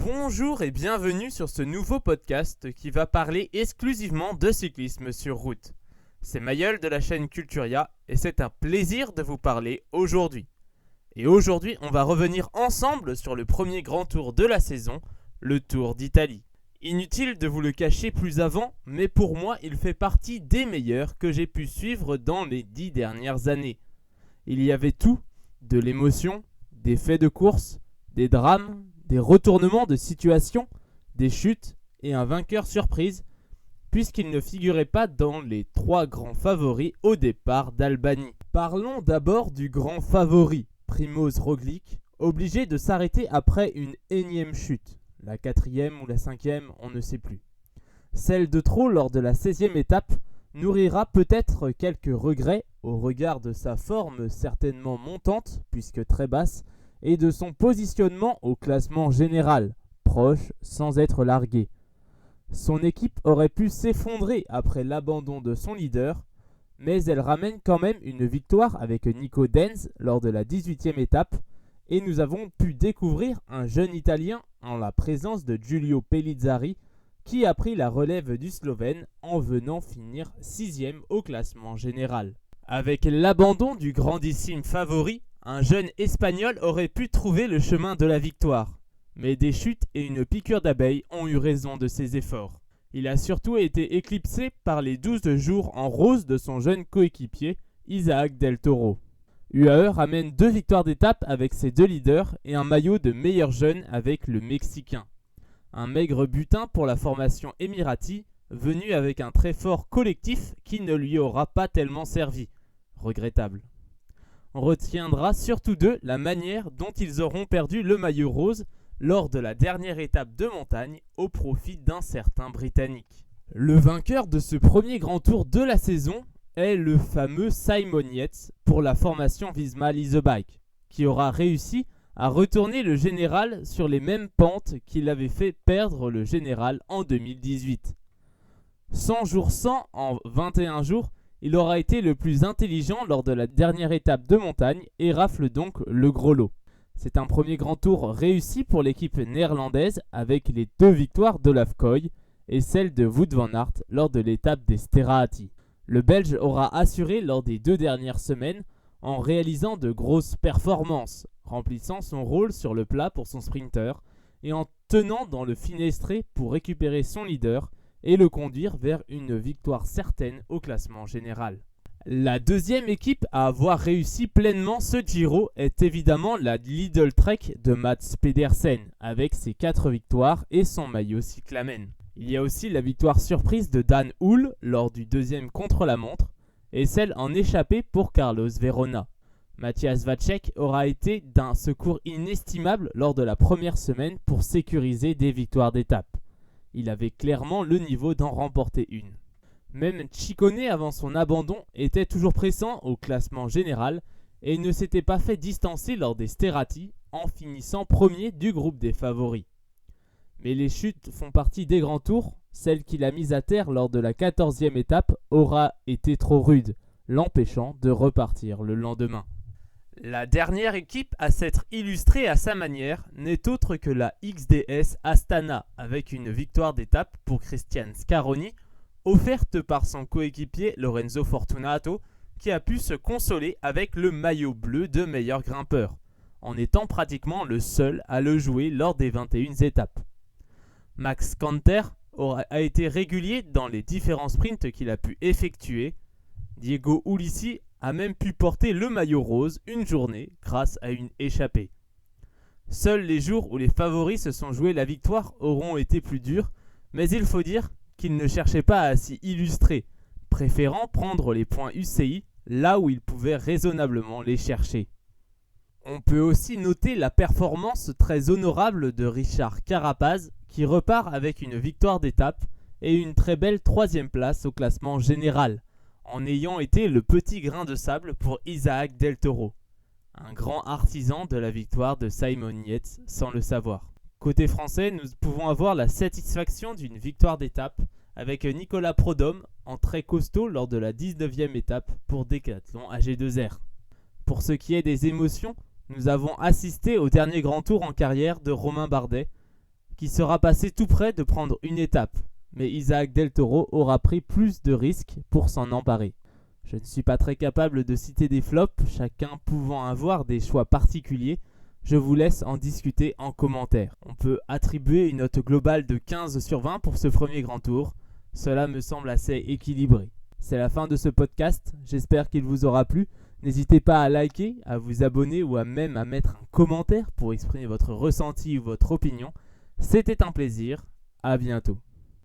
Bonjour et bienvenue sur ce nouveau podcast qui va parler exclusivement de cyclisme sur route. C'est Mayol de la chaîne Culturia et c'est un plaisir de vous parler aujourd'hui. Et aujourd'hui, on va revenir ensemble sur le premier grand tour de la saison, le Tour d'Italie. Inutile de vous le cacher plus avant, mais pour moi, il fait partie des meilleurs que j'ai pu suivre dans les 10 dernières années. Il y avait tout, de l'émotion, des faits de course, des drames, des retournements de situation, des chutes et un vainqueur surprise, puisqu'il ne figurait pas dans les 3 grands favoris au départ d'Albanie. Parlons d'abord du grand favori, Primož Roglič, obligé de s'arrêter après une énième chute, la 4e ou la 5e, on ne sait plus. Celle de trop lors de la 16e étape nourrira peut-être quelques regrets au regard de sa forme certainement montante, puisque très basse, et de son positionnement au classement général, proche sans être largué. Son équipe aurait pu s'effondrer après l'abandon de son leader, mais elle ramène quand même une victoire avec Nico Denz lors de la 18e étape, et nous avons pu découvrir un jeune Italien en la présence de Giulio Pellizzari, qui a pris la relève du Slovène en venant finir 6e au classement général. Avec l'abandon du grandissime favori, un jeune Espagnol aurait pu trouver le chemin de la victoire. Mais des chutes et une piqûre d'abeille ont eu raison de ses efforts. Il a surtout été éclipsé par les 12 jours en rose de son jeune coéquipier, Isaac Del Toro. UAE ramène 2 victoires d'étape avec ses 2 leaders et un maillot de meilleur jeune avec le Mexicain. Un maigre butin pour la formation émirati, venu avec un très fort collectif qui ne lui aura pas tellement servi. Regrettable. On retiendra surtout d'eux la manière dont ils auront perdu le maillot rose lors de la dernière étape de montagne au profit d'un certain Britannique. Le vainqueur de ce premier grand tour de la saison est le fameux Simon Yates pour la formation Visma Lease a Bike, qui aura réussi à retourner le général sur les mêmes pentes qu'il avait fait perdre le général en 2018. 100 jours 100 en 21 jours, il aura été le plus intelligent lors de la dernière étape de montagne et rafle donc le gros lot. C'est un premier grand tour réussi pour l'équipe néerlandaise avec les 2 victoires d'Olaf Koy et celle de Wout van Aert lors de l'étape des Sterati. Le Belge aura assuré lors des 2 dernières semaines en réalisant de grosses performances, remplissant son rôle sur le plat pour son sprinter et en tenant dans le finestré pour récupérer son leader et le conduire vers une victoire certaine au classement général. La deuxième équipe à avoir réussi pleinement ce Giro est évidemment la Lidl Trek de Mats Pedersen, avec ses 4 victoires et son maillot cyclamen. Il y a aussi la victoire surprise de Dan Hull lors du 2e contre-la-montre, et celle en échappée pour Carlos Verona. Matthias Vacek aura été d'un secours inestimable lors de la première semaine pour sécuriser des victoires d'étape. Il avait clairement le niveau d'en remporter une. Même Ciccone avant son abandon était toujours pressant au classement général et ne s'était pas fait distancer lors des Sterati en finissant premier du groupe des favoris. Mais les chutes font partie des grands tours, celle qu'il a mise à terre lors de la 14e étape aura été trop rude, l'empêchant de repartir le lendemain. La dernière équipe à s'être illustrée à sa manière n'est autre que la XDS Astana, avec une victoire d'étape pour Christian Scaroni, offerte par son coéquipier Lorenzo Fortunato, qui a pu se consoler avec le maillot bleu de meilleur grimpeur, en étant pratiquement le seul à le jouer lors des 21 étapes. Max Kanter a été régulier dans les différents sprints qu'il a pu effectuer. Diego Ulissi a même pu porter le maillot rose une journée grâce à une échappée. Seuls les jours où les favoris se sont joués la victoire auront été plus durs, mais il faut dire qu'ils ne cherchaient pas à s'y illustrer, préférant prendre les points UCI là où ils pouvaient raisonnablement les chercher. On peut aussi noter la performance très honorable de Richard Carapaz qui repart avec une victoire d'étape et une très belle 3e place au classement général, en ayant été le petit grain de sable pour Isaac Del Toro, un grand artisan de la victoire de Simon Yates sans le savoir. Côté français, nous pouvons avoir la satisfaction d'une victoire d'étape avec Nicolas Prodhomme en très costaud lors de la 19e étape pour Decathlon AG2R. Pour ce qui est des émotions, nous avons assisté au dernier grand tour en carrière de Romain Bardet, qui sera passé tout près de prendre une étape, mais Isaac Del Toro aura pris plus de risques pour s'en emparer. Je ne suis pas très capable de citer des flops, chacun pouvant avoir des choix particuliers. Je vous laisse en discuter en commentaire. On peut attribuer une note globale de 15 sur 20 pour ce premier grand tour. Cela me semble assez équilibré. C'est la fin de ce podcast, j'espère qu'il vous aura plu. N'hésitez pas à liker, à vous abonner ou même à mettre un commentaire pour exprimer votre ressenti ou votre opinion. C'était un plaisir, à bientôt.